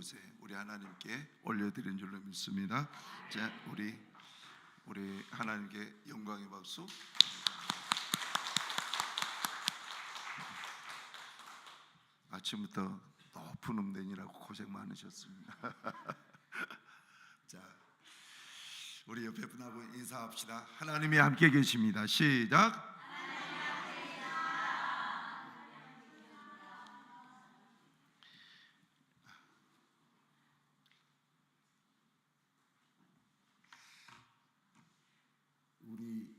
곳에 우리 하나님께 올려드린 줄로 믿습니다. 자, 우리 하나님께 영광의 박수. 아침부터 높은 음den이라고 고생 많으셨습니다. 자, 우리 옆에 분하고 인사합시다. 하나님이 함께 계십니다. 시작. 우리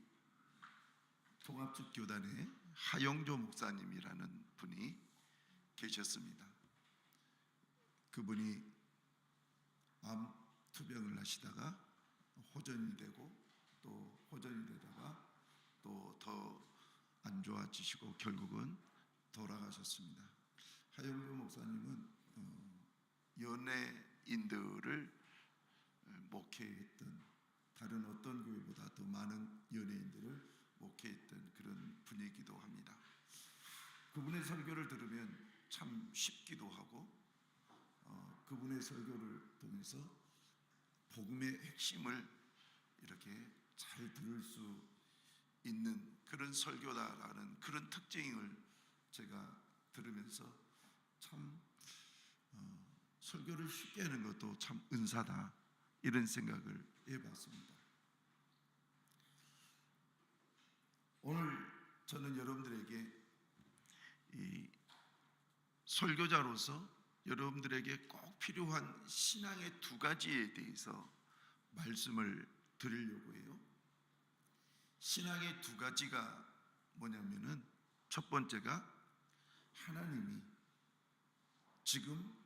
통합축교단의 하영조 목사님이라는 분이 계셨습니다. 그분이 암 투병을 하시다가 호전이 되고 또 호전이 되다가 또 더 안 좋아지시고 결국은 돌아가셨습니다. 하영조 목사님은 연예인들을 목회했던, 다른 어떤 교회보다 더 많은 연예인들을 목회했던 그런 분이기도 합니다. 그분의 설교를 들으면 참 쉽기도 하고, 그분의 설교를 통해서 복음의 핵심을 이렇게 잘 들을 수 있는 그런 설교다라는 그런 특징을 제가 들으면서 참 설교를 쉽게 하는 것도 참 은사다, 이런 생각을 해봤습니다. 오늘 저는 여러분들에게 이 설교자로서 여러분들에게 꼭 필요한 신앙의 두 가지에 대해서 말씀을 드리려고 해요. 신앙의 두 가지가 뭐냐면은, 첫 번째가 하나님이 지금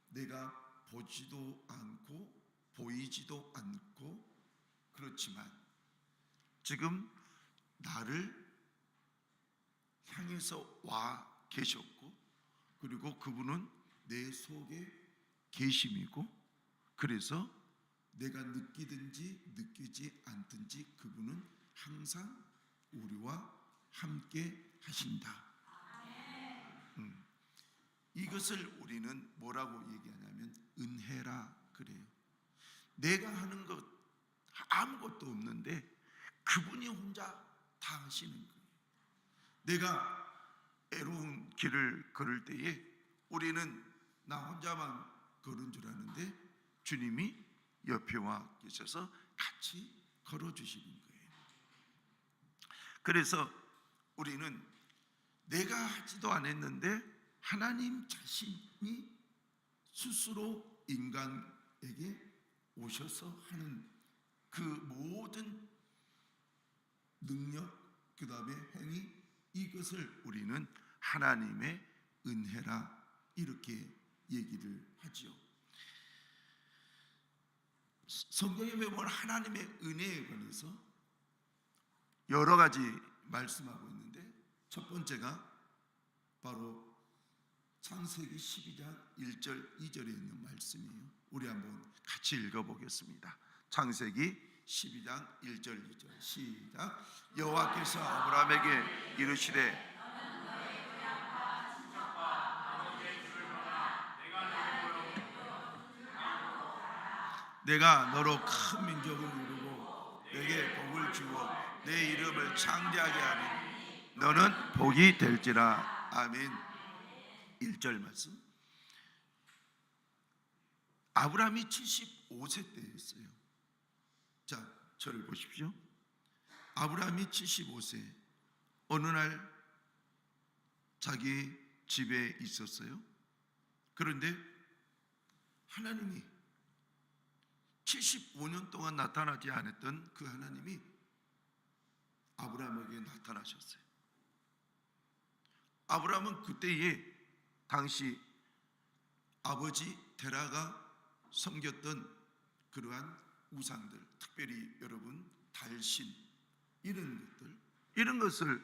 내가 보지도 않고 보이지도 않고 그렇지만 지금 나를 향해서 와 계셨고, 그리고 그분은 내 속에 계심이고, 그래서 내가 느끼든지 느끼지 않든지 그분은 항상 우리와 함께 하신다. 이것을 우리는 뭐라고 얘기하냐면 은혜라 그래요. 내가 하는 것 아무것도 없는데 그분이 혼자 다 하시는 거예요. 내가 애로운 길을 걸을 때에 우리는 나 혼자만 걸은 줄 아는데 주님이 옆에 와 계셔서 같이 걸어주시는 거예요. 그래서 우리는 내가 하지도 않았는데 하나님 자신이 스스로 인간에게 오셔서 하는 그 모든 능력, 그 다음에 행위, 이것을 우리는 하나님의 은혜라 이렇게 얘기를 하죠. 성경에 보면 하나님의 은혜에 관해서 여러 가지 말씀하고 있는데, 첫 번째가 바로 창세기 12장 1절 2절에 있는 말씀이에요. 우리 한번 같이 읽어보겠습니다. 창세기 12장 1절 2절 시작. 여호와께서 아브라함에게 이르시되 내가 너로 큰 민족을 이루고 내게 복을 주어 내 이름을 창대하게 하니 너는 복이 될지라. 아멘. 1절 말씀. 아브라함이 75세 때였어요. 자, 저를 보십시오. 아브라함이 75세, 어느 날 자기 집에 있었어요. 그런데 하나님이 75년 동안 나타나지 않았던 그 하나님이 아브라함에게 나타나셨어요. 아브라함은 그때에 당시 아버지 데라가 섬겼던 그러한 우상들, 특별히 여러분 달신, 이런 것을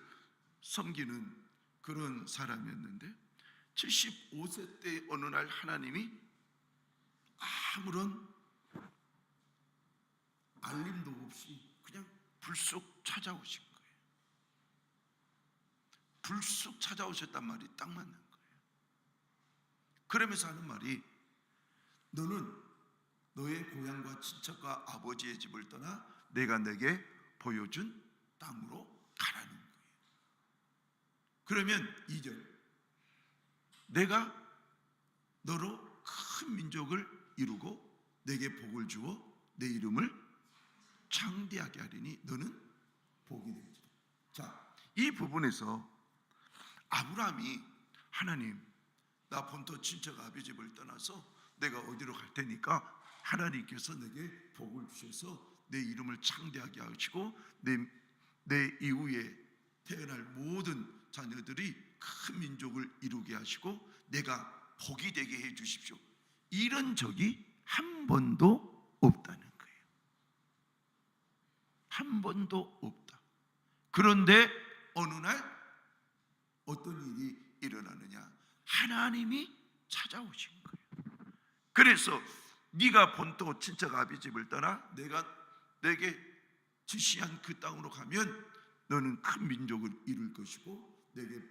섬기는 그런 사람이었는데 75세 때 어느 날 하나님이 아무런 알림도 없이 그냥 불쑥 찾아오신 거예요. 불쑥 찾아오셨단 말이 딱 맞는 거예요. 그러면서 하는 말이 너는 너의 고향과 친척과 아버지의 집을 떠나 내가 내게 보여준 땅으로 가라는 거예요. 그러면 2절, 내가 너로 큰 민족을 이루고 내게 복을 주어 내 이름을 창대하게 하리니 너는 복이 되지. 자, 이 부분에서 아브라함이 하나님, 나 본토 친척 아비 집을 떠나서 내가 어디로 갈 테니까 하나님께서 내게 복을 주셔서 내 이름을 창대하게 하시고 내 이후에 태어날 모든 자녀들이 큰 민족을 이루게 하시고 내가 복이 되게 해 주십시오. 이런 적이 한 번도 없다는 거예요. 한 번도 없다. 그런데 어느 날 어떤 일이 일어나느냐? 하나님이 찾아오신 거예요. 그래서 네가 본토 친척 아비 집을 떠나 내가 내게 지시한 그 땅으로 가면 너는 큰 민족을 이룰 것이고 내게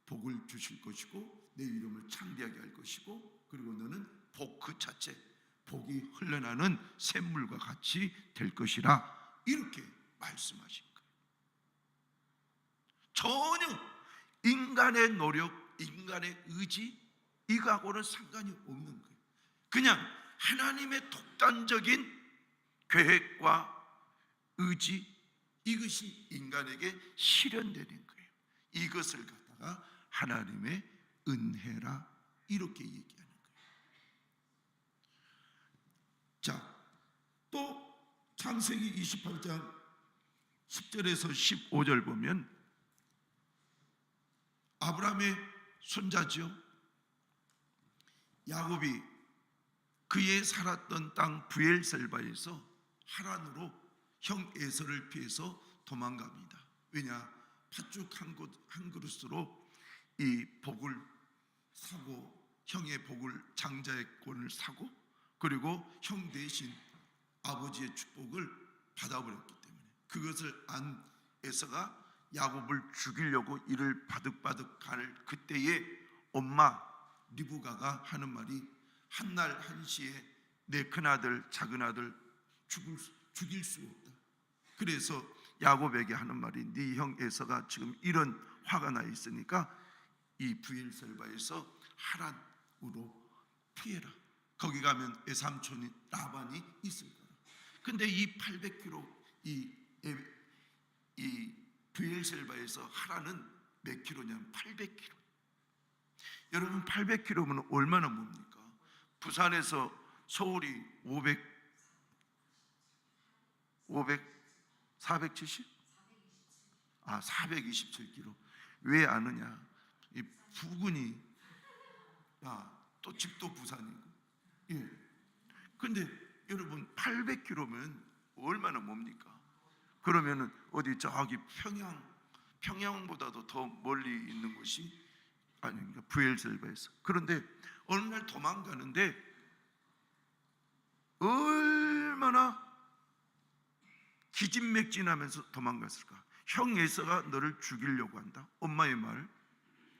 복을 주실 것이고 내 이름을 창대하게 할 것이고 그리고 너는 복 그 자체, 복이 흘러나는 샘물과 같이 될 것이라 이렇게 말씀하신 거예요. 전혀 인간의 노력, 인간의 의지 이거하고는 상관이 없는 거예요. 그냥 하나님의 독단적인 계획과 의지, 이것이 인간에게 실현되는 거예요. 이것을 갖다가 하나님의 은혜라 이렇게 얘기하는 거예요. 자, 또 창세기 28장 10절에서 15절 보면 아브라함의 손자죠, 야곱이 그의 살았던 땅 브엘셀바에서 하란으로 형 에서를 피해서 도망갑니다. 왜냐? 팥죽 한 그릇으로 이 복을 사고 형의 복을, 장자의 권을 사고 그리고 형 대신 아버지의 축복을 받아버렸기 때문에 그것을 안 에서가 야곱을 죽이려고 이를 바득바득 갈 그때에 엄마 리브가가 하는 말이 한날 한시에 내 큰아들 작은아들 죽일 수 없다. 그래서 야곱에게 하는 말이 네 형 에서가 지금 이런 화가 나 있으니까 이 브엘셀바에서 하란으로 피해라. 거기 가면 외삼촌이 라반이 있을 거라. 근데 이 800km 이 브엘셀바에서 하란은 몇 킬로냐면 800km. 여러분 800km면 얼마나 뭡니까? 부산에서 서울이 470? 427km. 왜 아느냐? 이 부근이 또 집도 부산이고. 예. 근데 여러분 800km면 얼마나 뭡니까? 그러면은 어디 저기 평양보다도 더 멀리 있는 곳이 아닙니까? 브엘셀바에서. 그런데 어느 날 도망가는데 얼마나 기진맥진하면서 도망갔을까? 형 에서가 너를 죽이려고 한다. 엄마의 말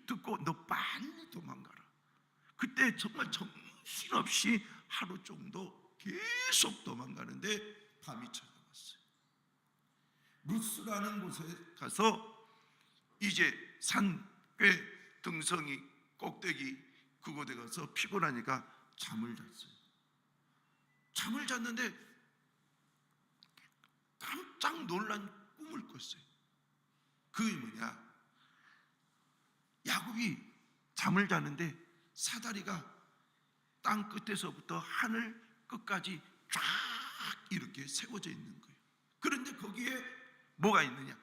듣고 너 빨리 도망가라. 그때 정말 정신없이 하루 정도 계속 도망가는데 밤이 찾아왔어요. 루스라는 곳에 가서 이제 산 꽤 등성이 꼭대기 그곳에 가서 피곤하니까 잠을 잤어요. 잠을 잤는데 깜짝 놀란 꿈을 꿨어요. 그게 뭐냐? 야곱이 잠을 자는데 사다리가 땅 끝에서부터 하늘 끝까지 쫙 이렇게 세워져 있는 거예요. 그런데 거기에 뭐가 있느냐?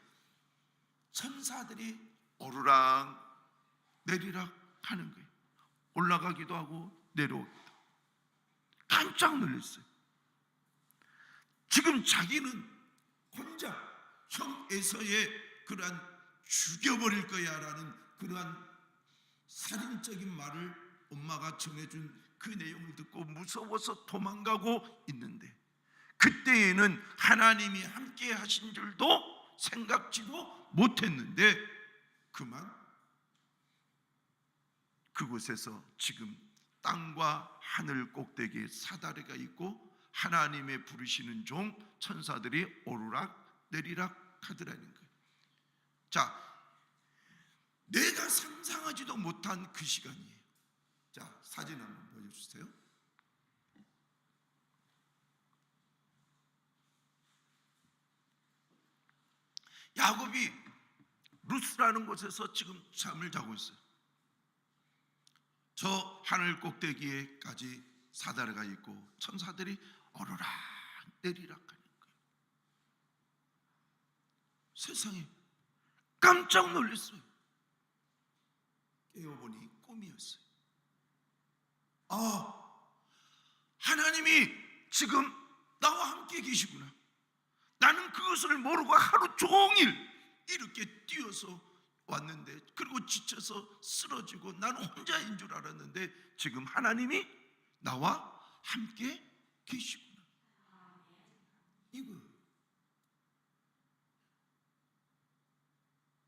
천사들이 오르락 내리락 하는 거예요. 올라가기도 하고 내려오기도. 깜짝 놀랐어요. 지금 자기는 혼자 형 에서의 그러한 죽여버릴 거야 라는 그러한 살인적인 말을 엄마가 전해준 그 내용을 듣고 무서워서 도망가고 있는데 그때에는 하나님이 함께 하신 줄도 생각지도 못했는데 그만 그곳에서 지금 땅과 하늘 꼭대기에 사다리가 있고 하나님의 부르시는 종 천사들이 오르락 내리락 하더라는 거예요. 자, 내가 상상하지도 못한 그 시간이에요. 자, 사진 한번 보여주세요. 야곱이 루스라는 곳에서 지금 잠을 자고 있어요. 저 하늘 꼭대기에까지 사다리가 있고 천사들이 오르락 내리락 하는 거예요. 세상에 깜짝 놀랐어요. 깨어보니 꿈이었어요. 하나님이 지금 나와 함께 계시구나. 나는 그것을 모르고 하루 종일 이렇게 뛰어서 왔는데, 그리고 지쳐서 쓰러지고 나는 혼자인 줄 알았는데 지금 하나님이 나와 함께 계시구나. 이거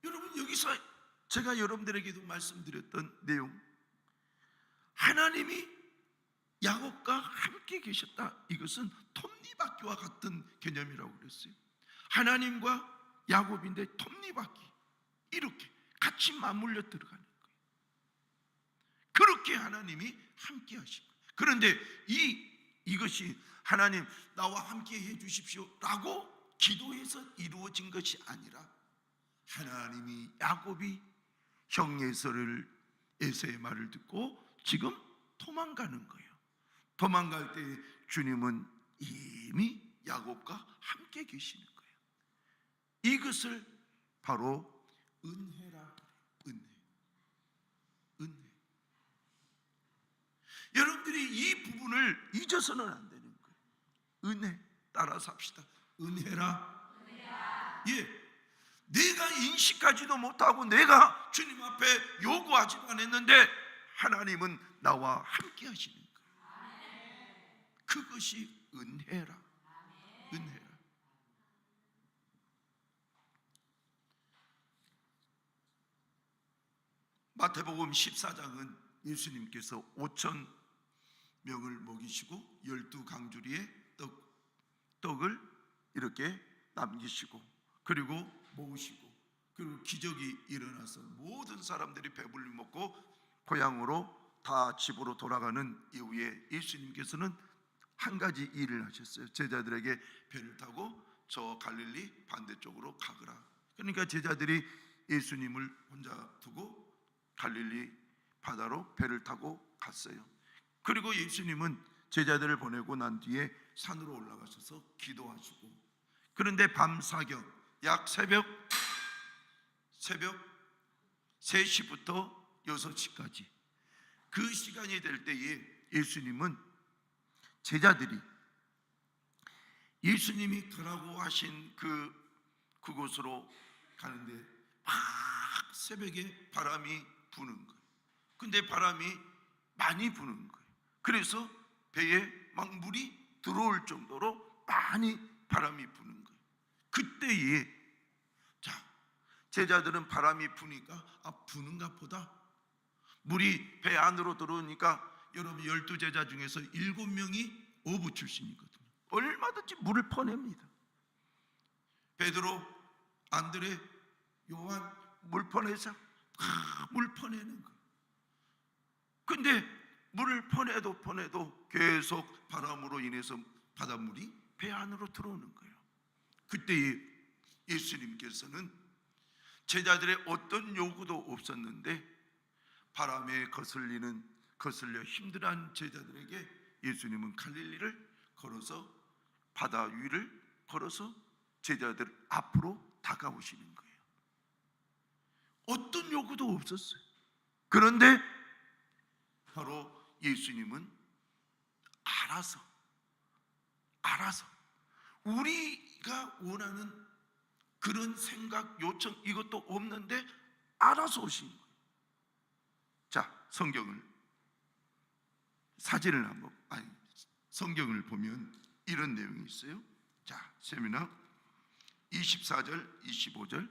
여러분, 여기서 제가 여러분들에게도 말씀드렸던 내용, 하나님이 야곱과 함께 계셨다, 이것은 톱니바퀴와 같은 개념이라고 그랬어요. 하나님과 야곱인데 톱니바퀴 이렇게 같이 맞물려 들어가는 거예요. 그렇게 하나님이 함께 하신 거예요. 그런데 이것이 하나님 나와 함께 해 주십시오 라고 기도해서 이루어진 것이 아니라, 하나님이 야곱이 형 에서의 말을 듣고 지금 도망가는 거예요. 도망갈 때 주님은 이미 야곱과 함께 계시는 거예요. 이것을 바로 은혜라. 은혜. 여러분들이 이 부분을 잊어서는 안 되는 거예요. 은혜 따라서 합시다. 은혜라. 예. 내가 인식하지도 못하고 내가 주님 앞에 요구하지도 않았는데 하나님은 나와 함께 하시는 거예요. 그것이 은혜라. 은혜라. 마태복음 14장은 예수님께서 5천 명을 먹이시고 12강주리의 떡을 이렇게 남기시고, 그리고 모으시고, 그리고 기적이 일어나서 모든 사람들이 배불리 먹고 고향으로 다 집으로 돌아가는 이후에 예수님께서는 한 가지 일을 하셨어요. 제자들에게 배를 타고 저 갈릴리 반대쪽으로 가거라. 그러니까 제자들이 예수님을 혼자 두고 갈릴리 바다로 배를 타고 갔어요. 그리고 예수님은 제자들을 보내고 난 뒤에 산으로 올라가셔서 기도하시고, 그런데 밤사경 약 새벽 3시부터 6시까지 그 시간이 될 때에 예수님은 제자들이 예수님이 가라고 하신 그곳으로 가는데 막 새벽에 바람이 부는 거예요. 근데 바람이 많이 부는 거예요. 그래서 배에 막 물이 들어올 정도로 많이 바람이 부는 거예요. 그때에 제자들은 바람이 부니까 부는가 보다, 물이 배 안으로 들어오니까, 여러분 12제자 중에서 7명이 어부 출신이거든요. 얼마든지 물을 퍼냅니다. 베드로, 안드레, 요한 물 퍼내자 물 퍼내는 거예요. 근데 물을 퍼내도 계속 바람으로 인해서 바닷물이 배 안으로 들어오는 거예요. 그때 예수님께서는 제자들의 어떤 요구도 없었는데 바람에 거슬려 힘들어한 제자들에게 예수님은 갈릴리를 걸어서, 바다 위를 걸어서 제자들 앞으로 다가오시는 거예요. 어떤 요구도 없었어요. 그런데 바로 예수님은 알아서 우리가 원하는 그런 생각, 요청 이것도 없는데 알아서 오신 거예요. 자, 성경을 보면 이런 내용이 있어요. 자, 세미나 24절 25절,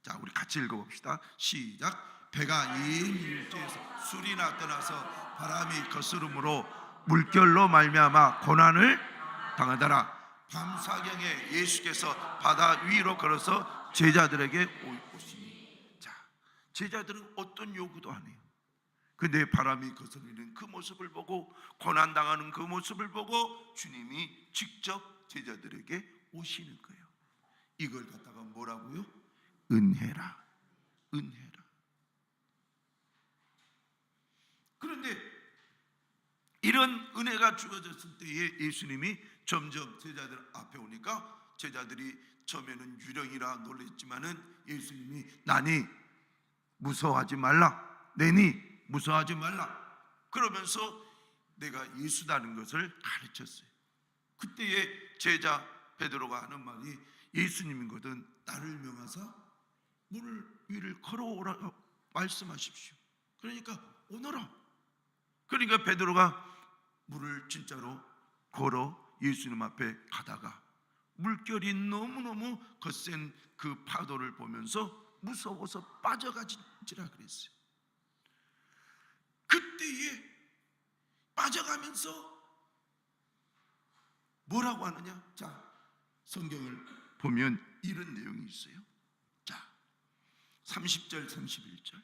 자, 우리 같이 읽어봅시다. 시작. 배가 이미 일제에서 술이나 떠나서 바람이 거스름으로 물결로 말미암아 고난을 당하더라. 밤사경에 예수께서 바다 위로 걸어서 제자들에게 오시니, 자, 제자들은 어떤 요구도 안 해요. 근데 바람이 거스르는 그 모습을 보고, 고난당하는 그 모습을 보고 주님이 직접 제자들에게 오시는 거예요. 이걸 갖다가 뭐라고요? 은혜라. 은혜라. 그런데 이런 은혜가 주어졌을 때에 예수님이 점점 제자들 앞에 오니까 제자들이 처음에는 유령이라 놀랬지만은 예수님이 나니 무서워하지 말라, 내니 무서워하지 말라 그러면서 내가 예수다는 것을 가르쳤어요. 그때에 제자 베드로가 하는 말이 예수님이거든 나를 명하사 물 위를 걸어오라 말씀하십시오. 그러니까 오너라. 그러니까 베드로가 물을 진짜로 걸어 예수님 앞에 가다가 물결이 너무너무 거센 그 파도를 보면서 무서워서 빠져가지라 그랬어요. 그때에 빠져가면서 뭐라고 하느냐? 자, 성경을 보면 이런 내용이 있어요. 자, 30절 31절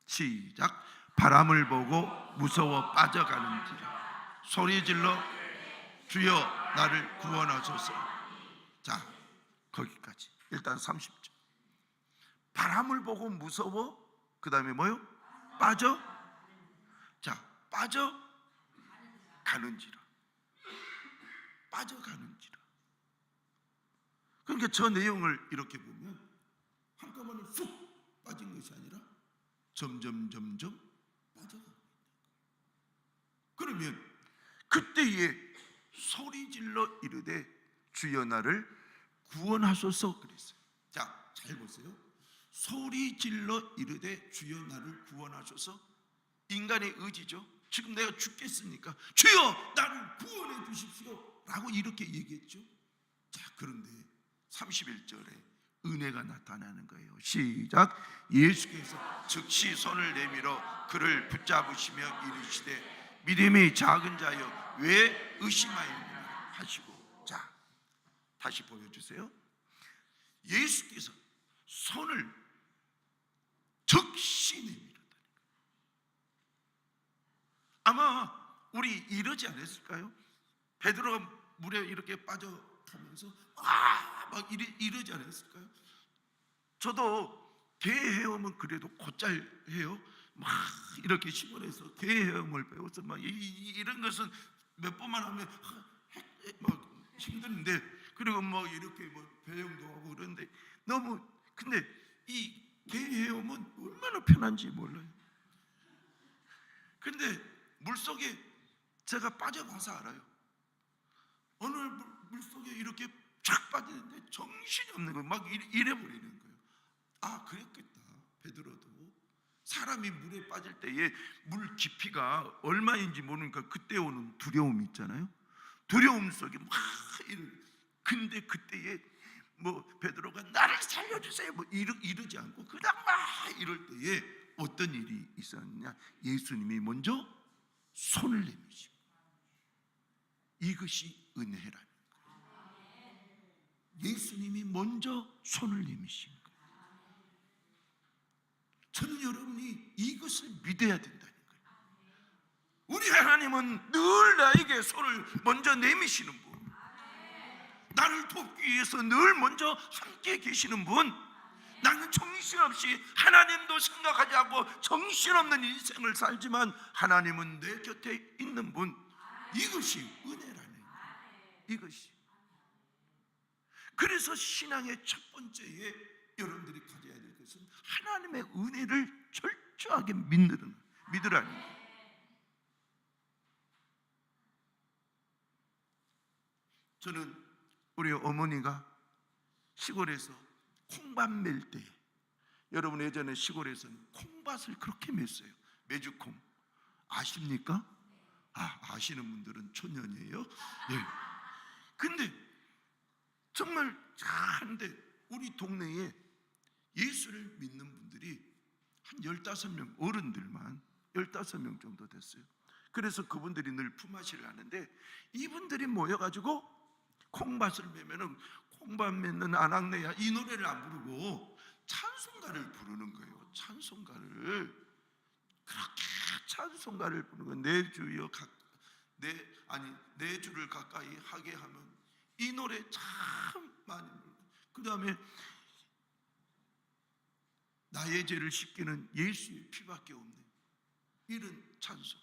시작. 바람을 보고 무서워 빠져가는지라 소리질러 주여 나를 구원하소서. 자, 거기까지. 일단 30절. 바람을 보고 무서워, 그 다음에 뭐요? 빠져. 자, 빠져 가는지라. 빠져가는지라. 그러니까 저 내용을 이렇게 보면 한꺼번에 쑥 빠진 것이 아니라 점점 빠져가고 있다. 그러면 그때에 소리질러 이르되 주여 나를 구원하소서 그랬어요. 자, 잘 보세요. 소리질러 이르되 주여 나를 구원하소서. 인간의 의지죠. 지금 내가 죽겠으니까 주여 나를 구원해 주십시오 라고 이렇게 얘기했죠. 자, 그런데 31절에 은혜가 나타나는 거예요. 시작. 예수께서 즉시 손을 내밀어 그를 붙잡으시며 이르시되 믿음이 작은 자여 왜 의심하였느냐 하시고. 자, 다시 보여주세요. 예수께서 손을 즉시 내밀었다는 거예요. 아마 우리 이러지 않았을까요? 베드로가 물에 이렇게 빠져가면서 막 이러지 않았을까요? 저도 개 헤엄은 그래도 곧잘 해요. 막 이렇게 시골에서 개 헤엄을 배워서 막 이런 것은 몇 번만 하면 막 힘드는데, 그리고 뭐 이렇게 뭐 배영도 하고 그런데 너무, 근데 이 개 헤엄은 얼마나 편한지 몰라요. 근데 물속에 제가 빠져봐서 알아요. 어느 물속에 이렇게 쫙 빠지는데 정신이 없는 거예요. 막 이래버리는 거예요. 아, 그랬겠다. 베드로도 사람이 물에 빠질 때에 물 깊이가 얼마인지 모르니까 그때 오는 두려움 있잖아요. 두려움 속에 막 근데 그때에 뭐 베드로가 나를 살려주세요 뭐 이러지 않고 그냥 막 이럴 때에 어떤 일이 있었느냐? 예수님이 먼저 손을 내미시고, 이것이 은혜라는 거예요. 예수님이 먼저 손을 내미신 거예요. 저는 여러분이 이것을 믿어야 된다는 거예요. 우리 하나님은 늘 나에게 손을 먼저 내미시는 분, 나를 돕기 위해서 늘 먼저 함께 계시는 분. 나는 정신없이 하나님도 생각하지 않고 정신없는 인생을 살지만 하나님은 내 곁에 있는 분. 이것이 은혜라는 거예요. 이것이. 그래서 신앙의 첫 번째에 여러분들이 가져야 될 것은 하나님의 은혜를 철저하게 믿으라는 거예요. 저는 우리 어머니가 시골에서 콩밭 멜 때, 여러분 예전에 시골에서는 콩밭을 그렇게 맸어요. 메주콩 아십니까? 아시는 분들은 초년이에요. 예. 근데 정말 잘하는데 우리 동네에 예수를 믿는 분들이 한 15명, 어른들만 15명 정도 됐어요. 그래서 그분들이 늘 품앗이를 하는데, 이분들이 모여가지고 콩밭을 매면은 콩밭 맺는 아낙네야 이 노래를 안 부르고 찬송가를 부르는 거예요. 찬송가를. 그렇게 찬송가를 부르는 거예요. 내 주여 내 주를 가까이 하게 하면, 이 노래 참 많이 부르고, 그 다음에 나의 죄를 씻기는 예수의 피밖에 없네, 이런 찬송.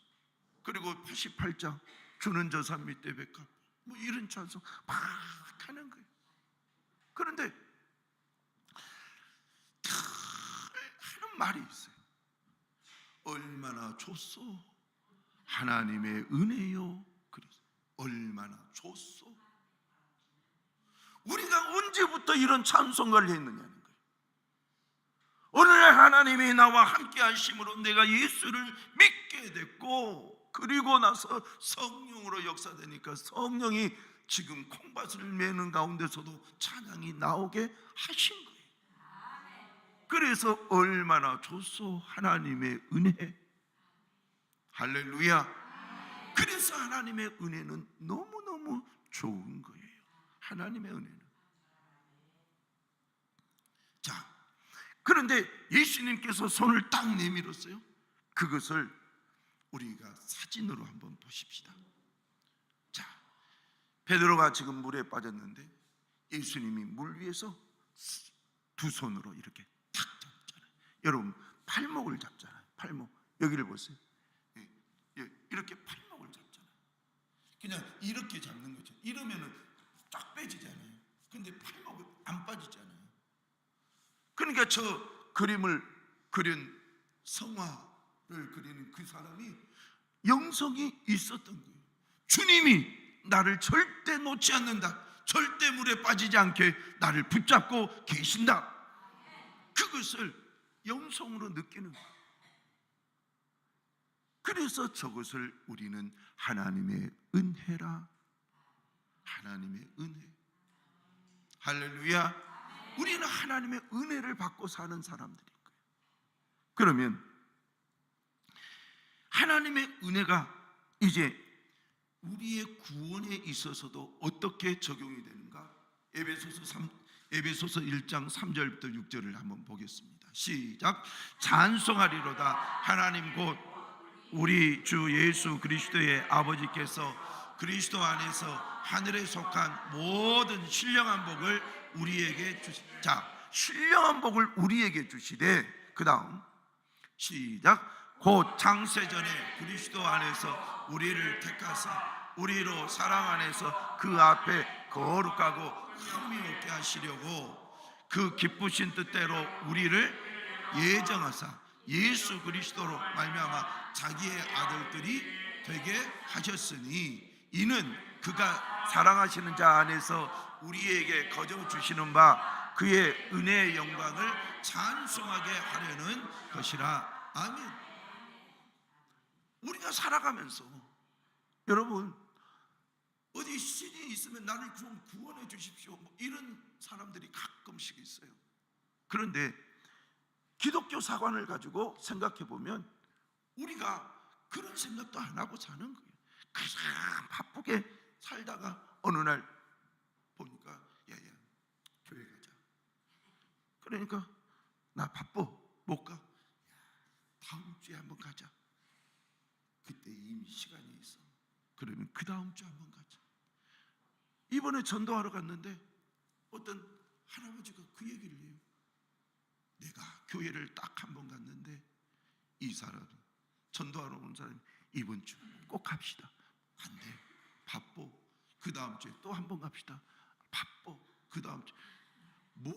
그리고 88장 주는 저 산 밑에 백합, 뭐 이런 찬송 막 하는 거예요. 그런데 하는 말이 있어요. 얼마나 줬소? 하나님의 은혜요. 그래서 얼마나 줬소? 우리가 언제부터 이런 찬송가를 했느냐는 거예요. 오늘 하나님이 나와 함께 하심으로 내가 예수를 믿게 됐고, 그리고 나서 성령으로 역사되니까 성령이 지금 콩밭을 매는 가운데서도 찬양이 나오게 하신 거예요. 그래서 얼마나 좋소 하나님의 은혜. 할렐루야. 그래서 하나님의 은혜는 너무너무 좋은 거예요. 하나님의 은혜는. 자, 그런데 예수님께서 손을 딱 내밀었어요. 그것을 우리가 사진으로 한번 보십시다. 자, 베드로가 지금 물에 빠졌는데 예수님이 물 위에서 두 손으로 이렇게 탁 잡잖아요. 여러분, 팔목을 잡잖아요. 팔목. 여기를 보세요. 이렇게 팔목을 잡잖아요. 그냥 이렇게 잡는 거죠. 이러면은 쫙 빼지잖아요. 근데 팔목은 안 빠지잖아요. 그러니까 저 그림을 그린, 성화를 그리는 그 사람이 영성이 있었던 거예요. 주님이 나를 절대 놓지 않는다, 절대 물에 빠지지 않게 나를 붙잡고 계신다, 그것을 영성으로 느끼는 거예요. 그래서 저것을 우리는 하나님의 은혜라. 하나님의 은혜. 할렐루야. 우리는 하나님의 은혜를 받고 사는 사람들인 거예요. 그러면 하나님의 은혜가 이제 우리의 구원에 있어서도 어떻게 적용이 되는가? 에베소서 1장 3절부터 6절을 한번 보겠습니다. 시작. 찬송하리로다 하나님 곧 우리 주 예수 그리스도의 아버지께서 그리스도 안에서 하늘에 속한 모든 신령한 복을 우리에게 주시되. 자, 신령한 복을 우리에게 주시되, 그 다음 시작. 곧 창세전에 그리스도 안에서 우리를 택하사 우리로 사랑 안에서 그 앞에 거룩하고 흠이 없게 하시려고 그 기쁘신 뜻대로 우리를 예정하사 예수 그리스도로 말미암아 자기의 아들들이 되게 하셨으니, 이는 그가 사랑하시는 자 안에서 우리에게 거저 주시는 바 그의 은혜의 영광을 찬송하게 하려는 것이라. 아멘. 우리가 살아가면서, 여러분, 어디 신이 있으면 나를 좀 구원해 주십시오, 뭐 이런 사람들이 가끔씩 있어요. 그런데 기독교 사관을 가지고 생각해 보면 우리가 그런 생각도 안 하고 사는 거예요. 그냥 바쁘게 살다가 어느 날 보니까 야야 교회 가자. 그러니까 나 바빠 못 가. 다음 주에 한번 가자. 그때 이미 시간이 있어. 그러면 그 다음 주에 한번 가자. 이번에 전도하러 갔는데 어떤 할아버지가 그 얘기를 해요. 내가 교회를 딱 한 번 갔는데 이 사람 전도하러 온 사람이 이번 주 꼭 갑시다. 안 돼, 바빠. 그 다음 주에 또 한 번 갑시다. 바빠. 그 다음 주에. 뭘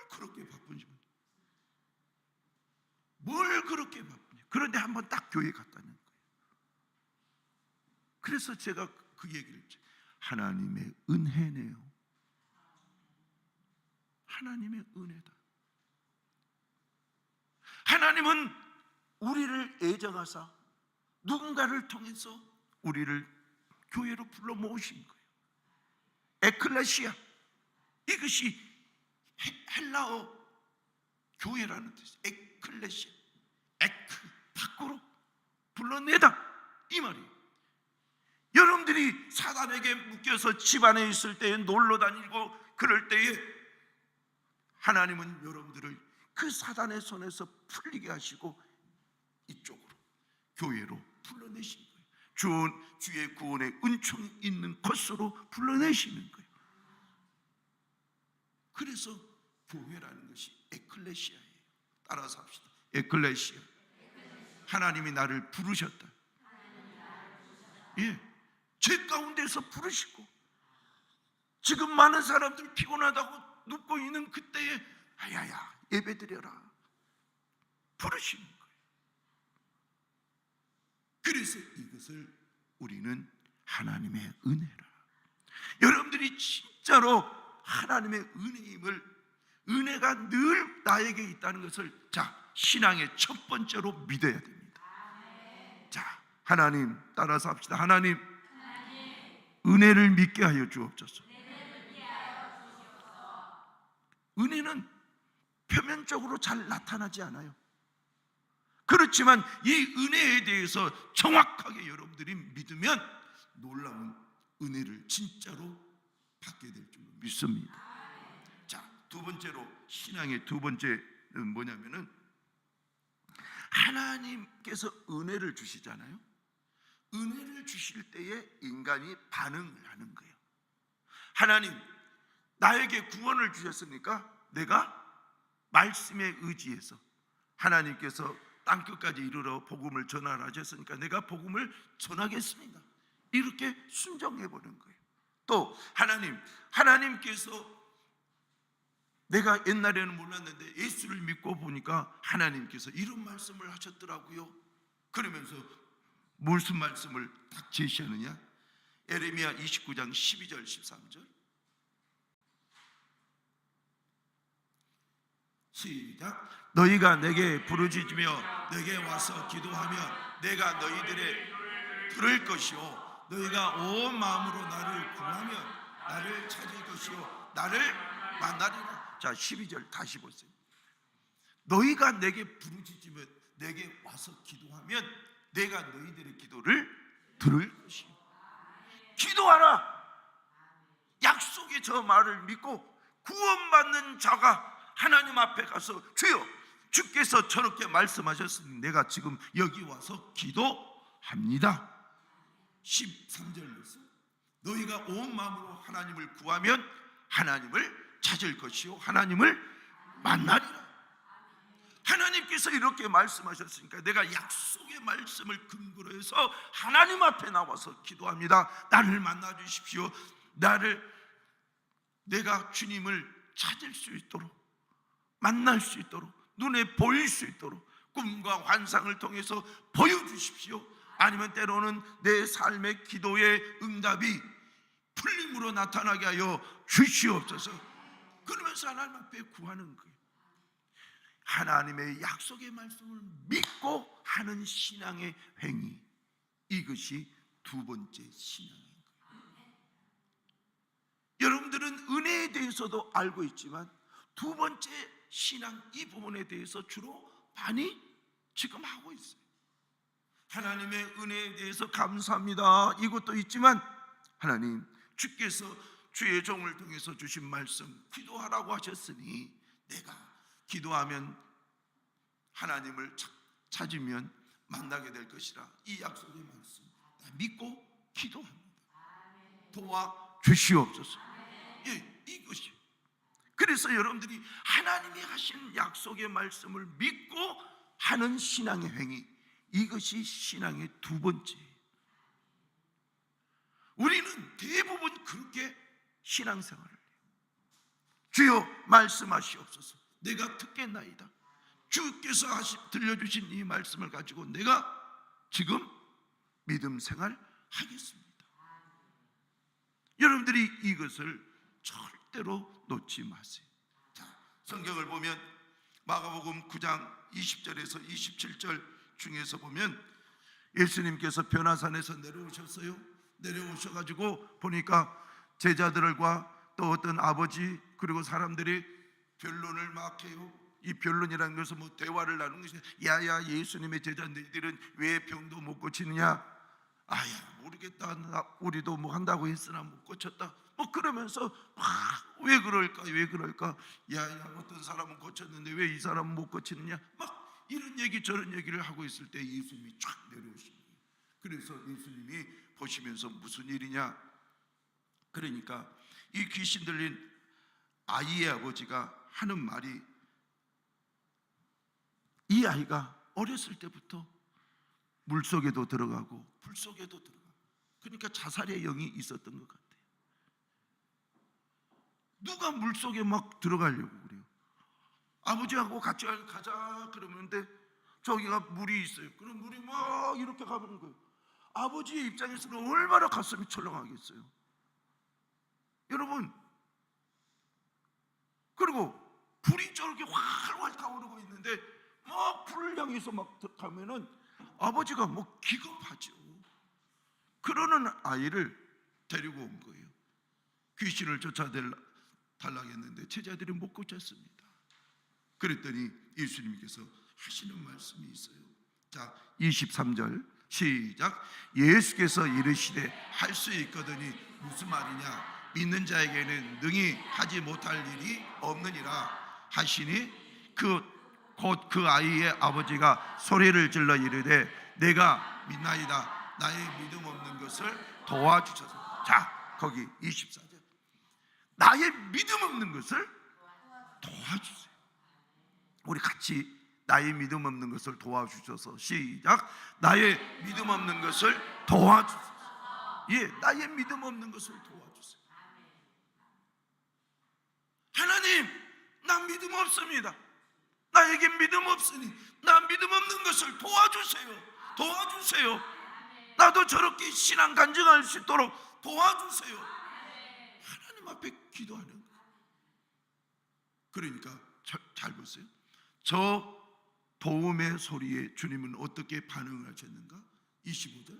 그렇게 바쁜지, 뭘 그렇게 바쁘냐. 그런데 한 번 딱 교회 갔다는 거예요. 그래서 제가 그 얘기를 했죠. 하나님의 은혜네요. 하나님의 은혜다. 하나님은 우리를 애정하사 누군가를 통해서 우리를 교회로 불러 모으신 거예요. 에클레시아, 이것이 헬라어 교회라는 뜻이에요. 에클레시아. 에크 밖으로 불러내다, 이 말이에요. 여러분들이 사단에게 묶여서 집안에 있을 때에 놀러 다니고 그럴 때에 하나님은 여러분들을 그 사단의 손에서 풀리게 하시고 이쪽으로 교회로 불러내신 거예요. 주의 구원의 은총이 있는 곳으로 불러내시는 거예요. 그래서 교회라는 것이 에클레시아예요. 따라서 합시다. 에클레시아. 하나님이 나를 부르셨다. 예, 제 가운데서 부르시고, 지금 많은 사람들 피곤하다고 눕고 있는 그때에 아야야 예배드려라 부르시는 거예요. 그래서 이것을 우리는 하나님의 은혜라. 여러분들이 진짜로 하나님의 은혜임을, 은혜가 늘 나에게 있다는 것을 신앙의 첫 번째로 믿어야 됩니다. 자, 하나님 따라서 합시다. 하나님, 은혜를 믿게 하여 주옵소서. 은혜는 표면적으로 잘 나타나지 않아요. 그렇지만 이 은혜에 대해서 정확하게 여러분들이 믿으면 놀라운 은혜를 진짜로 받게 될 줄 믿습니다. 자, 두 번째로, 신앙의 두 번째는 뭐냐면은 하나님께서 은혜를 주시잖아요. 은혜를 주실 때에 인간이 반응을 하는 거예요. 하나님, 나에게 구원을 주셨으니까 내가 말씀에 의지해서, 하나님께서 땅끝까지 이르러 복음을 전하라 하셨으니까 내가 복음을 전하겠습니다. 이렇게 순종해 보는 거예요. 또 하나님께서, 내가 옛날에는 몰랐는데 예수를 믿고 보니까 하나님께서 이런 말씀을 하셨더라고요. 그러면서 무슨 말씀을 딱 제시하느냐? 에레미야 29장 12절 13절 시작. 너희가 내게 부르짖으며 내게 와서 기도하면 내가 너희들의 들을 것이요 너희가 온 마음으로 나를 구하면 나를 찾을 것이요 나를 만나리라. 자, 12절 다시 보세요. 너희가 내게 부르짖으며 내게 와서 기도하면 내가 너희들의 기도를 들을 것이요. 기도하라. 약속의 저 말을 믿고 구원받는 자가 하나님 앞에 가서 주여, 주께서 저렇게 말씀하셨으니 내가 지금 여기 와서 기도합니다. 13절 말씀. 너희가 온 마음으로 하나님을 구하면 하나님을 찾을 것이요 하나님을 만나리라. 하나님께서 이렇게 말씀하셨으니까 내가 약속의 말씀을 근거로 해서 하나님 앞에 나와서 기도합니다. 나를 만나 주십시오. 내가 주님을 찾을 수 있도록, 만날 수 있도록, 눈에 보일 수 있도록 꿈과 환상을 통해서 보여주십시오. 아니면 때로는 내 삶의 기도의 응답이 풀림으로 나타나게 하여 주시옵소서. 그러면서 하나님 앞에 구하는 거예요. 하나님의 약속의 말씀을 믿고 하는 신앙의 행위, 이것이 두 번째 신앙인 거예요. 여러분들은 은혜에 대해서도 알고 있지만 두 번째 신앙, 이 부분에 대해서 주로 많이 지금 하고 있어요. 하나님의 은혜에 대해서 감사합니다, 이것도 있지만 하나님, 주께서 주의 종을 통해서 주신 말씀, 기도하라고 하셨으니 내가 기도하면 하나님을 찾으면 만나게 될 것이라, 이 약속의 말씀 믿고 기도합니다. 도와주시옵소서. 예, 이것이. 그래서 여러분들이 하나님이 하신 약속의 말씀을 믿고 하는 신앙의 행위, 이것이 신앙의 두 번째. 우리는 대부분 그렇게 신앙생활을 해요. 주여 말씀하시옵소서. 내가 듣겠나이다. 주께서 들려주신 이 말씀을 가지고 내가 지금 믿음 생활 하겠습니다. 여러분들이 이것을 절대로 놓지 마세요. 자, 성경을 보면 마가복음 9장 20절에서 27절 중에서 보면 예수님께서 변화산에서 내려오셨어요. 내려오셔가지고 보니까 제자들과 또 어떤 아버지 그리고 사람들이 변론을 막 해요. 이 변론이라는 것은 뭐 대화를 나누는 것이 야야 예수님의 제자 너희들은 왜 병도 못 고치느냐? 아야 모르겠다. 우리도 뭐 한다고 했으나 못 고쳤다. 뭐 그러면서 왜 그럴까 왜 그럴까? 야야 어떤 사람은 고쳤는데 왜 이 사람은 못 고치느냐? 막 이런 얘기 저런 얘기를 하고 있을 때 예수님이 쫙 내려오신 거예요. 그래서 예수님이 보시면서 무슨 일이냐? 그러니까 이 귀신 들린 아이의 아버지가 하는 말이, 이 아이가 어렸을 때부터 물속에도 들어가고 불속에도 들어가고, 그러니까 자살의 영이 있었던 것 같아요. 누가 물속에 막 들어가려고 그래요? 아버지하고 같이 가자 그러는데 저기가 물이 있어요. 그럼 물이 막 이렇게 가보는 거예요. 아버지의 입장에서는 얼마나 가슴이 철렁하겠어요. 여러분, 그리고 불이 저렇게 활활 타오르고 있는데 막 불을 향해서 막 가면은 아버지가 뭐 기겁하죠. 그러는 아이를 데리고 온 거예요. 귀신을 쫓아달라고 했는데 제자들이 못 고쳤습니다. 그랬더니 예수님께서 하시는 말씀이 있어요. 자, 23절 시작. 예수께서 이르시되 할 수 있거든이 무슨 말이냐? 믿는 자에게는 능히 하지 못할 일이 없느니라 하시니 곧 그 아이의 아버지가 소리를 질러 이르되 내가 믿나이다. 나의 믿음 없는 것을 도와주소서. 자, 거기 24절. 나의 믿음 없는 것을 도와주세요. 우리 같이 나의 믿음 없는 것을 도와주셔서 시작. 나의 믿음 없는 것을 도와주소서. 예, 나의 믿음 없는 것을 도와주세요. 하나님, 나 믿음 없습니다. 나에게 믿음 없으니 나 믿음 없는 것을 도와주세요. 도와주세요. 나도 저렇게 신앙 간증할 수 있도록 도와주세요. 하나님 앞에 기도하는 거예요. 그러니까 잘 보세요. 저 도움의 소리에 주님은 어떻게 반응을 하셨는가? 25절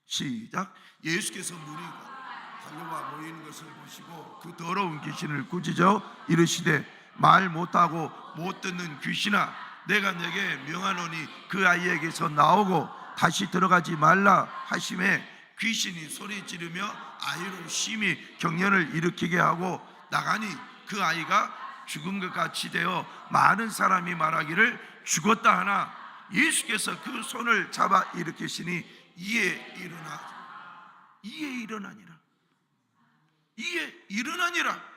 시작. 예수께서 무리가 달려와 모이는 것을 보시고 그 더러운 귀신을 꾸짖어 이르시되 말 못하고 못 듣는 귀신아, 내가 내게 명하노니 그 아이에게서 나오고 다시 들어가지 말라 하심에 귀신이 소리 지르며 아이로 심히 경련을 일으키게 하고 나가니 그 아이가 죽은 것 같이 되어 많은 사람이 말하기를 죽었다 하나 예수께서 그 손을 잡아 일으키시니 이에 일어나니라.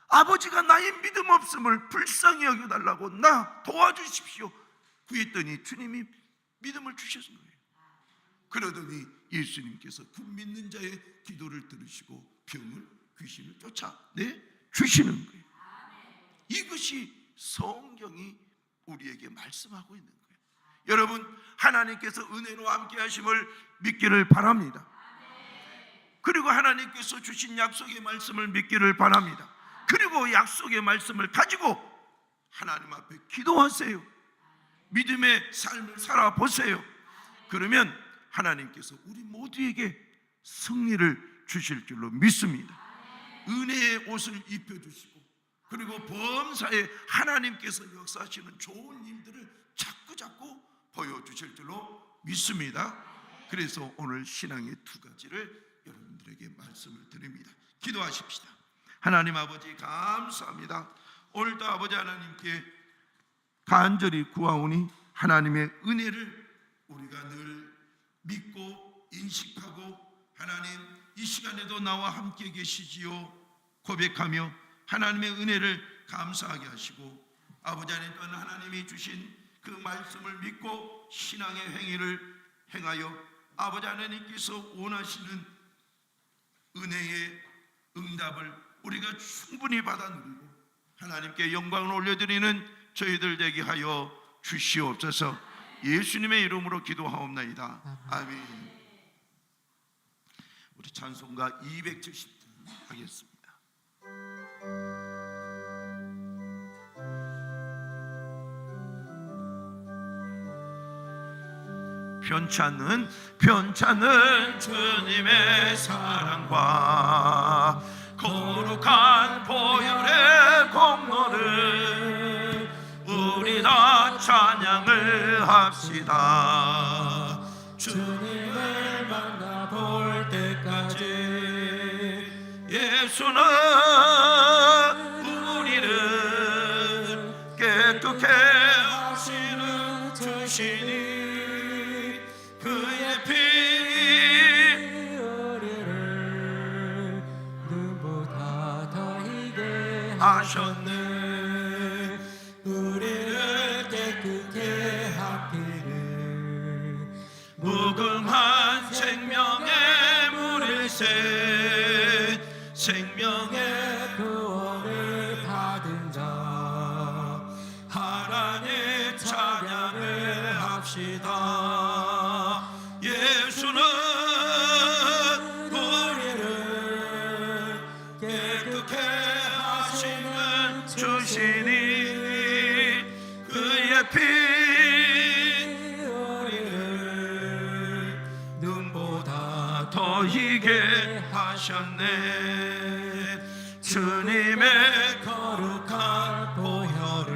아버지가 나의 믿음 없음을 불쌍히 여겨달라고 나 도와주십시오 구했더니 주님이 믿음을 주셨는 거예요. 그러더니 예수님께서 그 믿는 자의 기도를 들으시고 병을 귀신을 쫓아내 주시는 거예요. 이것이 성경이 우리에게 말씀하고 있는 거예요. 여러분, 하나님께서 은혜로 함께 하심을 믿기를 바랍니다. 그리고 하나님께서 주신 약속의 말씀을 믿기를 바랍니다. 그리고 약속의 말씀을 가지고 하나님 앞에 기도하세요. 믿음의 삶을 살아보세요. 그러면 하나님께서 우리 모두에게 승리를 주실 줄로 믿습니다. 은혜의 옷을 입혀주시고 그리고 범사에 하나님께서 역사하시는 좋은 일들을 자꾸 보여주실 줄로 믿습니다. 그래서 오늘 신앙의 두 가지를 여러분들에게 말씀을 드립니다. 기도하십시다. 하나님 아버지 감사합니다. 오늘도 아버지 하나님께 간절히 구하오니 하나님의 은혜를 우리가 늘 믿고 인식하고 하나님 이 시간에도 나와 함께 계시지요 고백하며 하나님의 은혜를 감사하게 하시고 아버지 하나님 또한 하나님이 주신 그 말씀을 믿고 신앙의 행위를 행하여 아버지 하나님께서 원하시는 은혜의 응답을 우리가 충분히 받아 누리고 하나님께 영광을 올려드리는 저희들 되게 하여 주시옵소서. 예수님의 이름으로 기도하옵나이다. 아멘. 우리 찬송가 270절 하겠습니다. 편찮은 주님의 사랑과 거룩한 보혈의 공로를 우리 다 찬양을 합시다. 주님을 만나볼 때까지 예수는 우리를 깨끗게 하시는 주시니 그의 피 우리를 눈보다 더 희게 하셨네. 우리를 깨끗게 하기를 무궁한 생명의 물일새 생명의 구원을 받은 자 하나님 찬양을 합시다. 예수는 우리를 깨끗게 하시는 주시니 그의 피 우리를 눈보다 더 희게 하셨네. 주님의 거룩한 보혈을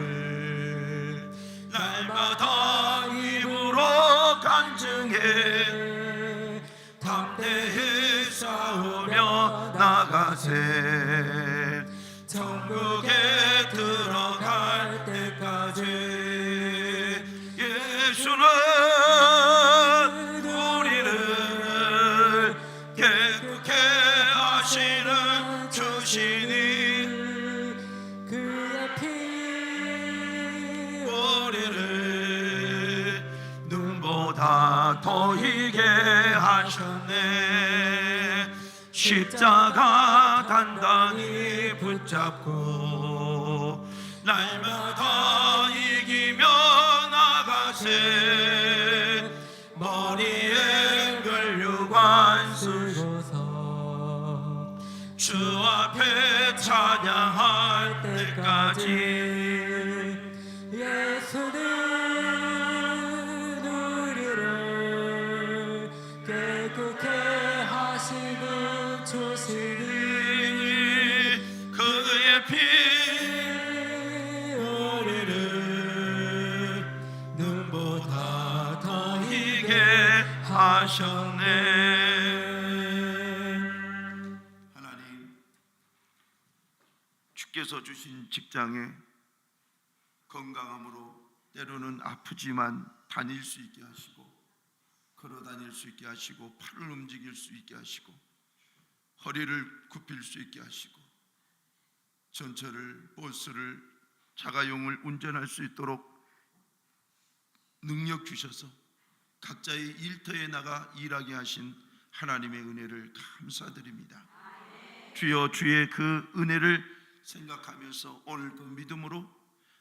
날마다 입으로 간증해 담대히 싸우며 나가세. 천국에 들어갈 때까지 예수는 우리를 깨끗게 하시는 주시니 그의 피 우리를 눈보다 더 희게 하셨네. 십자가 단단히 붙잡고 날마다 이기며 나가세. 머리에 면류관 쓰고서 주 앞에 찬양할 때까지 예수는 우리를 깨끗게 하시는 주시니 그의 피 우리를 눈보다 더 희게 하셨네. 하나님, 주께서 주신 직장에 건강함으로 때로는 아프지만 다닐 수 있게 하시고 걸어 다닐 수 있게 하시고 팔을 움직일 수 있게 하시고 허리를 굽힐 수 있게 하시고 전철을 버스를 자가용을 운전할 수 있도록 능력 주셔서 각자의 일터에 나가 일하게 하신 하나님의 은혜를 감사드립니다. 주여, 주의 그 은혜를 생각하면서 오늘도 믿음으로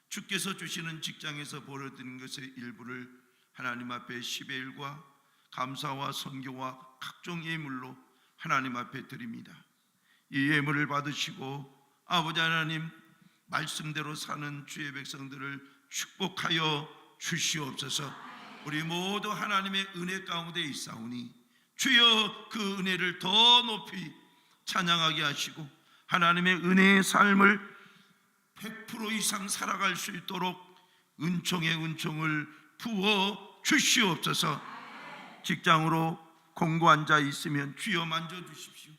주께서 주시는 직장에서 벌어지는 것의 일부를 하나님 앞에 10의 1과 감사와 선교와 각종 예물로 하나님 앞에 드립니다. 이 예물을 받으시고 아버지 하나님 말씀대로 사는 주의 백성들을 축복하여 주시옵소서. 우리 모두 하나님의 은혜 가운데 있사오니 주여 그 은혜를 더 높이 찬양하게 하시고 하나님의 은혜의 삶을 100% 이상 살아갈 수 있도록 은총의 은총을 부어 주시옵소서. 직장으로 공고한 자 있으면 주여 만져주십시오.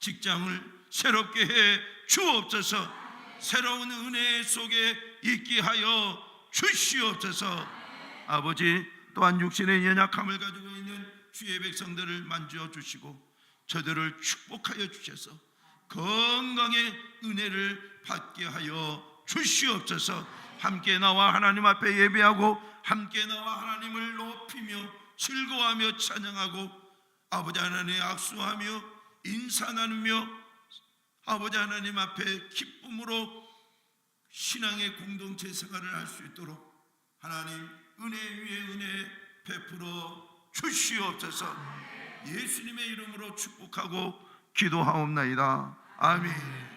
직장을 새롭게 해 주옵소서. 새로운 은혜 속에 있게 하여 주시옵소서. 아버지, 또한 육신의 연약함을 가지고 있는 주의 백성들을 만져 주시고 저들을 축복하여 주셔서 건강의 은혜를 받게 하여 주시옵소서. 함께 나와 하나님 앞에 예배하고 함께 나와 하나님을 높이며 즐거워하며 찬양하고 아버지 하나님 악수하며 인사 나누며 아버지 하나님 앞에 기쁨으로 신앙의 공동체 생활을 할 수 있도록 하나님 은혜 위에 은혜 베풀어 주시옵소서. 예수님의 이름으로 축복하고 기도하옵나이다. 아멘.